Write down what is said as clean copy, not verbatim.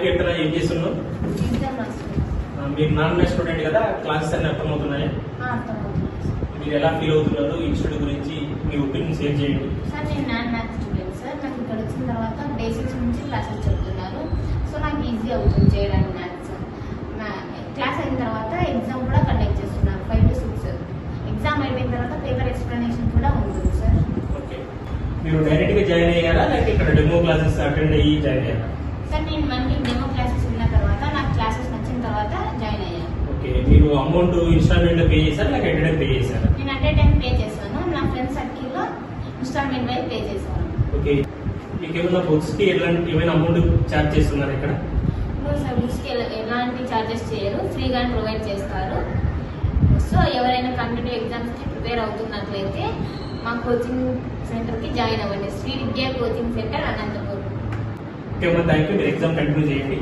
Hi కీర్తన, ఏం చేస్తున్నావు? మీరు నాన్ స్టూడెంట్ కదా, క్లాసెస్ అన్ని అర్థమవుతున్నాయి? మీరు ఎలా ఫీల్ అవుతున్నారు? ఇన్స్టిట్యూట్ గురించి మీ ఒపీనియన్ షేర్ చేయండి. సార్, నేను నాన్ మ్యాథ్స్ స్టూడెంట్ సార్. నాకు ఇక్కడ వచ్చిన తర్వాత బేసిక్స్ నుంచి క్లాసెస్ చెప్తున్నారు. సో నాకు ఈజీ అవుతుంది చేయడానికి మ్యాథ్స్. క్లాస్ అయిన తర్వాత ఎగ్జామ్ కూడా కండక్ట్ చేస్తున్నారు 5 to 6. ఎగ్జామ్ అయిపోయిన తర్వాత పేపర్ ఎక్స్ప్లెనేషన్ కూడా ఉంటుంది సార్. ఓకే, మీరు డైరెక్ట్ గా జాయిన్ అయ్యారా లేక ఇక్కడ డెమో క్లాసెస్ అటెండ్ అయ్యి జాయిన్ అయ్యారా? సార్, నేను 1 week డెమో క్లాసెస్ విన్న తర్వాత నాకు క్లాసెస్ నచ్చిన తర్వాత జాయిన్ అయ్యాను. ఓకే, మీరు అమౌంట్ ఇన్స్టాల్మెంట్ లో పే చేశారా లేక అటెండ్ పే చేశారా? నేను అట్ ఏ టైం పే చేశాను. నా ఫ్రెండ్ సర్కిల్ లో ఇన్స్టాల్మెంట్ వైజ్ పే చేశాను. ఓకే, మీకు ఏమైనా బుక్స్ కి ఏమైనా అమౌంట్ ఛార్జ్ చేస్తున్నారు ఇక్కడ? సార్, బుక్స్కి ఎలాంటి ఛార్జెస్ చేయరు, ఫ్రీగా ప్రొవైడ్ చేస్తారు. సో ఎవరైనా కాంపిటేటివ్ ఎగ్జామ్స్కి ప్రిపేర్ అవుతున్నట్లయితే మా కోచింగ్ సెంటర్కి జాయిన్ అవ్వండి. శ్రీ విద్యా కోచింగ్ సెంటర్, అనంతపూర్. ఓకే అమ్మా, థ్యాంక్ యూ. మీరు ఎగ్జామ్ కంటిన్యూ చేయండి.